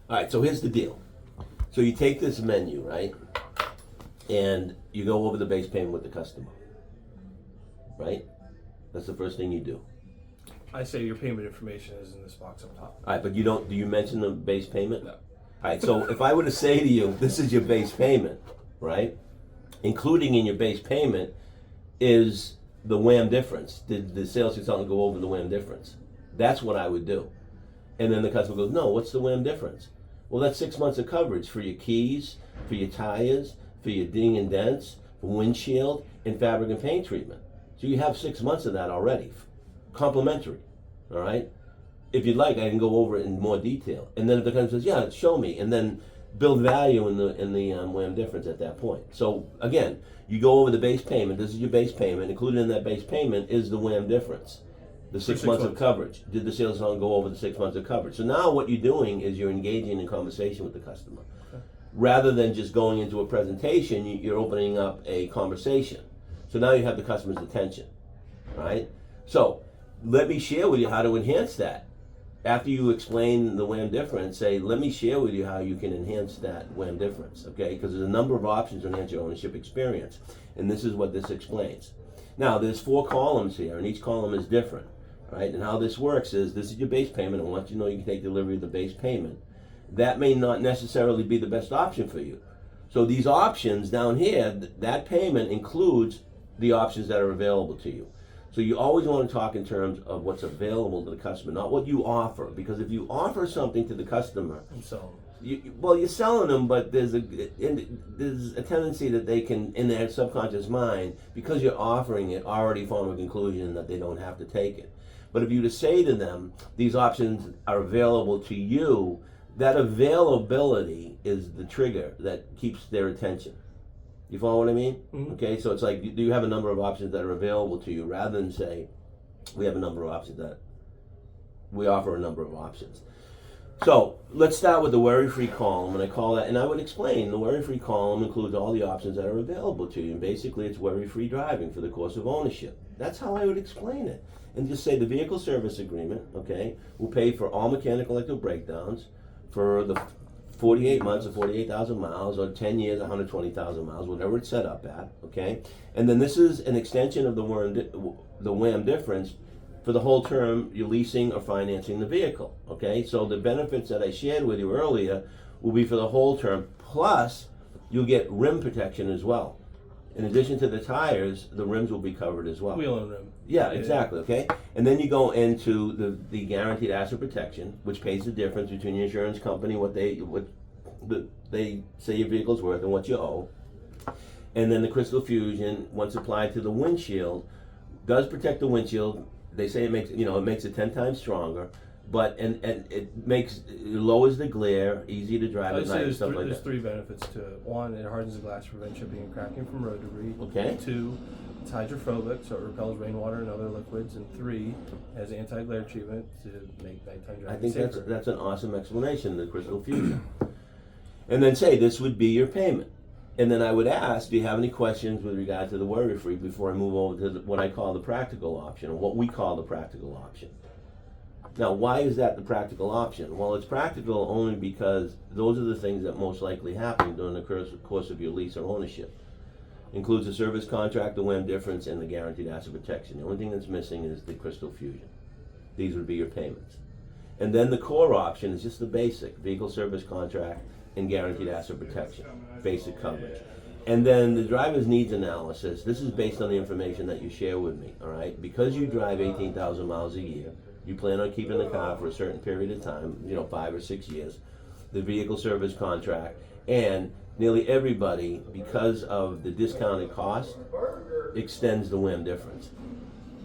All right, so here's the deal. So you take this menu, right, and you go over the base payment with the customer, right? That's the first thing you do. I say your payment information is in this box up top. All right, but you don't. Do you mention the base payment? No. All right, so if I were to say to you, this is your base payment, right? Including in your base payment is the WAM difference. Did the sales consultant go over the WAM difference? That's what I would do. And then the customer goes, no, what's the WAM difference? Well, that's 6 months of coverage for your keys, for your tires, for your ding and dents, for windshield, and fabric and paint treatment. So you have 6 months of that already, complimentary, all right? If you'd like, I can go over it in more detail. And then if the customer says, yeah, show me, and then build value in the WAM difference at that point. So again, you go over the base payment. This is your base payment. Included in that base payment is the WAM difference, the 6 months of coverage. Did the sales consultant go over the 6 months of coverage? So now what you're doing is you're engaging in conversation with the customer. Okay. Rather than just going into a presentation, you're opening up a conversation. So now you have the customer's attention, right? So let me share with you how to enhance that. After you explain the WAM difference, say, let me share with you how you can enhance that WAM difference, okay? Because there's a number of options to enhance your ownership experience. And this is what this explains. Now, there's 4 columns here, and each column is different, right? And how this works is, this is your base payment. I want you to know you can take delivery of the base payment. That may not necessarily be the best option for you. So these options down here, that payment includes the options that are available to you. So you always want to talk in terms of what's available to the customer, not what you offer. Because if you offer something to the customer, you're selling them, but there's a tendency that they can, in their subconscious mind, because you're offering it, already form a conclusion that they don't have to take it. But if you to say to them, these options are available to you, that availability is the trigger that keeps their attention. You follow what I mean? Mm-hmm. Okay, so it's like, do you have a number of options that are available to you, rather than say, we have a number of options that, we offer a number of options. So let's start with the WorryFree column, and I call that, and I would explain, the WorryFree column includes all the options that are available to you, and basically it's worry-free driving for the course of ownership. That's how I would explain it. And just say the vehicle service agreement, okay, will pay for all mechanical electrical breakdowns for the 48 months or 48,000 miles, or 10 years, 120,000 miles, whatever it's set up at, okay? And then this is an extension of the WAM difference for the whole term you're leasing or financing the vehicle, okay? So the benefits that I shared with you earlier will be for the whole term, plus you'll get rim protection as well. In addition to the tires, the rims will be covered as well. Wheel and rim. Yeah, exactly, okay? And then you go into the guaranteed asset protection, which pays the difference between your insurance company, what they say your vehicle's worth and what you owe. And then the Crystal Fusion, once applied to the windshield, does protect the windshield. They say it makes it 10 times stronger, but and it lowers the glare, easy to drive at night and stuff like that. There's 3 benefits to it. 1, it hardens the glass to prevent chipping and cracking from road debris. Okay. 2, it's hydrophobic, so it repels rainwater and other liquids. And 3, it has anti-glare treatment to make nighttime driving safer. I think that's an awesome explanation, the Crystal Fusion. And then say this would be your payment. And then I would ask, do you have any questions with regard to the WorryFree before I move over to what I call the practical option, or what we call the practical option. Now, why is that the practical option? Well, it's practical only because those are the things that most likely happen during the course of your lease or ownership. Includes the service contract, the WAM difference, and the guaranteed asset protection. The only thing that's missing is the Crystal Fusion. These would be your payments. And then the core option is just the basic vehicle service contract and guaranteed asset protection, basic coverage. And then the driver's needs analysis, this is based on the information that you share with me, all right? Because you drive 18,000 miles a year, you plan on keeping the car for a certain period of time, 5 or 6 years, the vehicle service contract, and nearly everybody, because of the discounted cost, extends the WAM difference.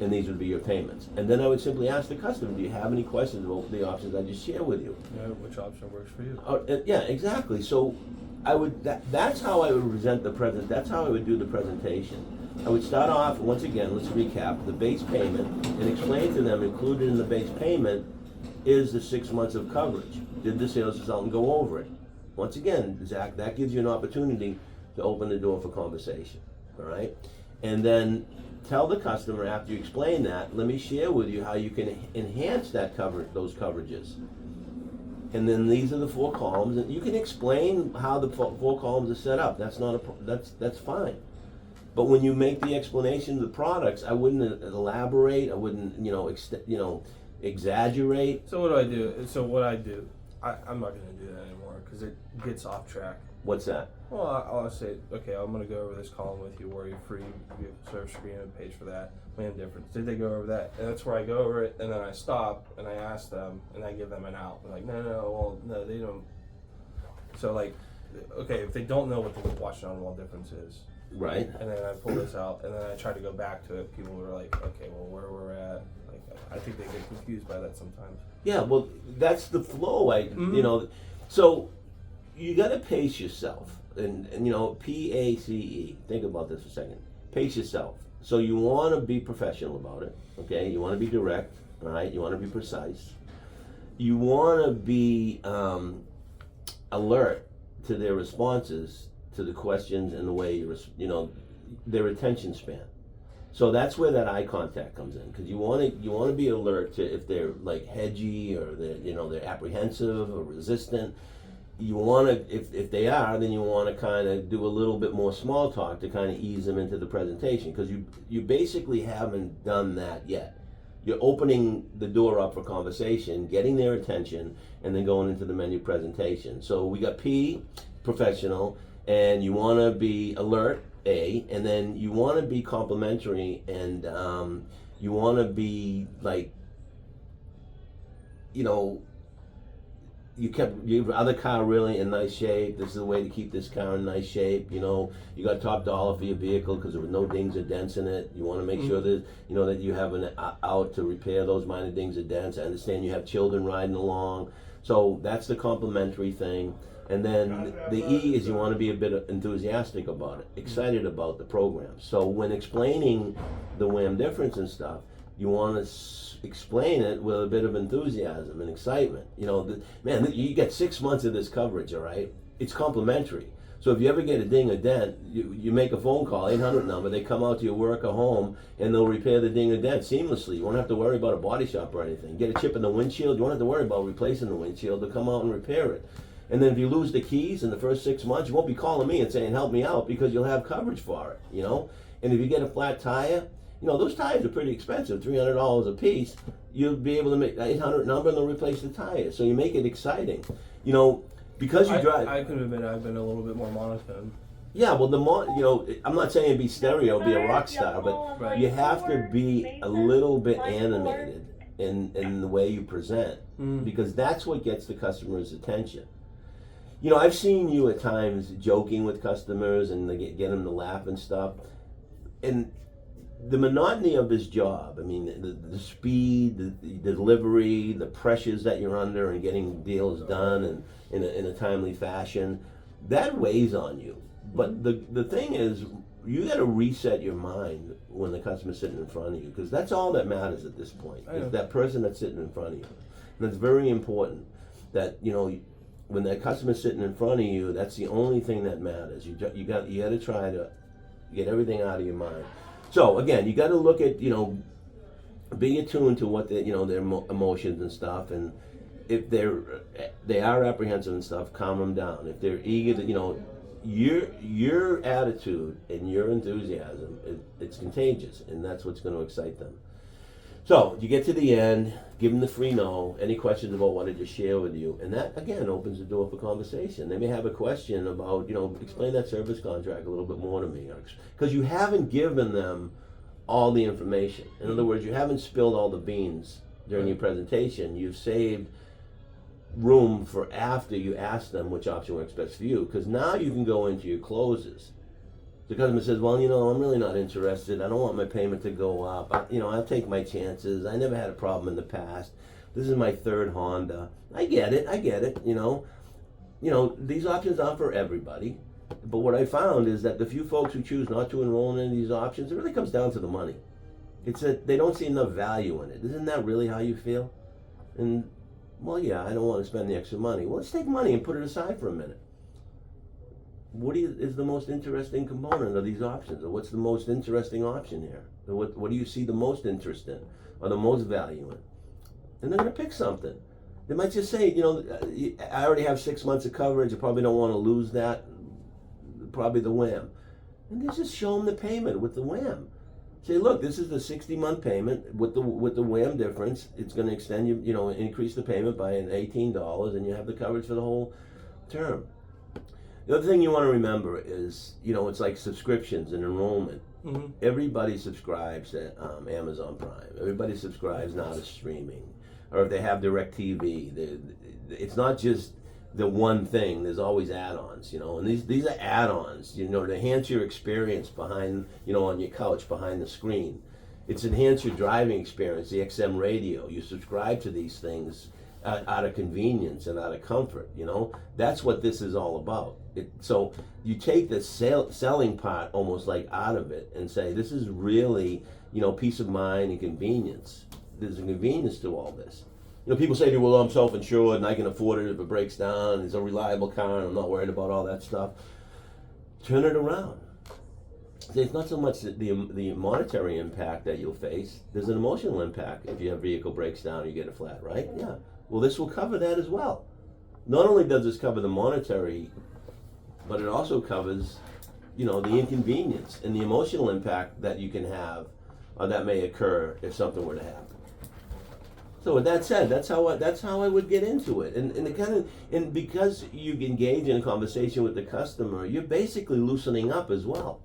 And these would be your payments. And then I would simply ask the customer, do you have any questions about the options I just shared with you? Yeah, which option works for you? Yeah, exactly. So I would, that's how I would present that's how I would do the presentation. I would start off, once again, let's recap, the base payment, and explain to them, included in the base payment is the 6 months of coverage. Did the sales consultant go over it? Once again, Zach, that gives you an opportunity to open the door for conversation, all right? And then tell the customer, after you explain that, let me share with you how you can enhance that those coverages. and then these are the 4 columns, and you can explain how the 4 columns are set up. That's not that's fine. But when you make the explanation of the products, I wouldn't elaborate. I wouldn't, exaggerate. So what do I do? So what I do, I'm not going to do that anymore because it gets off track. What's that? Well, I'll say, okay, I'm going to go over this column with you, WorryFree, vehicle service agreement page for that, land difference. Did they go over that? And that's where I go over it, and then I stop, and I ask them, and I give them an out. They're like, no, they don't. So, like, okay, if they don't know what the watch on wall difference is, Right. and then I pull this out, and then I try to go back to it, people were like, okay, well, where we're at. Like, I think they get confused by that sometimes. Yeah, well, that's the flow. So you got to pace yourself, and PACE. Think about this for a second. Pace yourself. So you want to be professional about it. Okay, you want to be direct. All right, you want to be precise. You want to be alert to their responses to the questions and the way their attention span. So that's where that eye contact comes in, because you want to be alert to if they're like hedgy or they're apprehensive or resistant. You want to, if they are, then you want to kind of do a little bit more small talk to kind of ease them into the presentation, because you basically haven't done that yet. You're opening the door up for conversation, getting their attention, and then going into the menu presentation. So we got P, professional, and you want to be alert, A, and then you want to be complimentary, and you want to be like, your other car really in nice shape. This is the way to keep this car in nice shape. You got top dollar for your vehicle because there were no dings or dents in it. You want to make sure that that you have an out to repair those minor dings or dents. I understand you have children riding along, so that's the complimentary thing. And then the E is you want to be a bit enthusiastic about it, excited about the program. So when explaining the WAM difference and stuff, you want to explain it with a bit of enthusiasm and excitement. You get 6 months of this coverage, all right? It's complimentary. So if you ever get a ding or dent, you make a phone call, 800 number, they come out to your work or home, and they'll repair the ding or dent seamlessly. You won't have to worry about a body shop or anything. Get a chip in the windshield, you won't have to worry about replacing the windshield. They'll come out and repair it. And then if you lose the keys in the first 6 months, you won't be calling me and saying, help me out, because you'll have coverage for it, And if you get a flat tire, those tires are pretty expensive, $300 a piece. You'll be able to make that 800 number and they'll replace the tire. So you make it exciting. Because you drive. I could admit I've been a little bit more monotone. Yeah, well, I'm not saying be stereo, be a rock star, but Right. you have to be a little bit animated in the way you present, because that's what gets the customer's attention. I've seen you at times joking with customers and they get them to laugh and stuff. And the monotony of this job, I mean, the speed, the delivery, the pressures that you're under and getting deals done and in a timely fashion, that weighs on you. But the thing is, you got to reset your mind when the customer's sitting in front of you, because that's all that matters at this point. Is that person that's sitting in front of you. And it's very important that, when that customer's sitting in front of you, that's the only thing that matters. You got to try to get everything out of your mind. So again, you got to look at be attuned to what their emotions and stuff, and if they are apprehensive and stuff, calm them down. If they're eager to your attitude and your enthusiasm, it's contagious, and that's what's going to excite them. So you get to the end, give them the free no, any questions about what I just shared with you, and that again opens the door for conversation. They may have a question about, explain that service contract a little bit more to me, because you haven't given them all the information. In other words, you haven't spilled all the beans during your presentation. You've saved room for after you ask them which option works best for you, because now you can go into your closes. The customer says, well, I'm really not interested. I don't want my payment to go up. I'll take my chances. I never had a problem in the past. This is my third Honda. I get it. These options aren't for everybody. But what I found is that the few folks who choose not to enroll in any of these options, it really comes down to the money. It's that they don't see enough value in it. Isn't that really how you feel? And, well, yeah, I don't want to spend the extra money. Well, let's take money and put it aside for a minute. What is the most interesting component of these options? Or what's the most interesting option here? Or what do you see the most interest in or the most value in? And they're going to pick something. They might just say, I already have 6 months of coverage. I probably don't want to lose that. Probably the wham. And they just show them the payment with the wham. Say, look, this is the 60-month payment with the wham difference. It's going to extend increase the payment by an $18, and you have the coverage for the whole term. The other thing you want to remember is, it's like subscriptions and enrollment. Mm-hmm. Everybody subscribes to Amazon Prime. Everybody subscribes now to streaming, or if they have DirecTV, it's not just the one thing. There's always add-ons, and these are add-ons, to enhance your experience behind, on your couch behind the screen. It's enhance your driving experience. The XM radio, you subscribe to these things out of convenience and out of comfort. That's what this is all about. So you take the selling part almost like out of it and say, this is really, peace of mind and convenience. There's a convenience to all this. People say to you, well, I'm self-insured and I can afford it if it breaks down. It's a reliable car and I'm not worried about all that stuff. Turn it around. It's not so much the monetary impact that you'll face. There's an emotional impact if your vehicle breaks down or you get a flat, right? Yeah. Well, this will cover that as well. Not only does this cover the monetary, but it also covers, the inconvenience and the emotional impact that you can have or that may occur if something were to happen. So with that said, that's how I would get into it, and because you engage in a conversation with the customer, you're basically loosening up as well.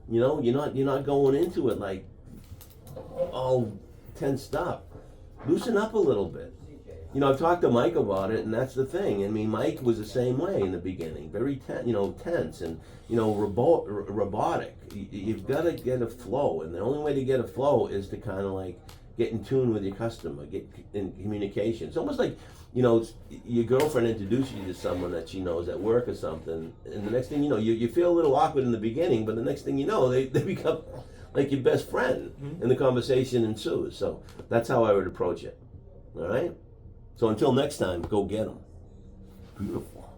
You're not going into it like all tensed up. Loosen up a little bit. I've talked to Mike about it, and that's the thing. I mean, Mike was the same way in the beginning, very tense and robotic. You've got to get a flow, and the only way to get a flow is to kind of like get in tune with your customer, get in communication. It's almost like, your girlfriend introduces you to someone that she knows at work or something, and the next thing you know, you feel a little awkward in the beginning, but the next thing you know, they become like your best friend, and the conversation ensues. So that's how I would approach it. All right? So until next time, go get them. Beautiful.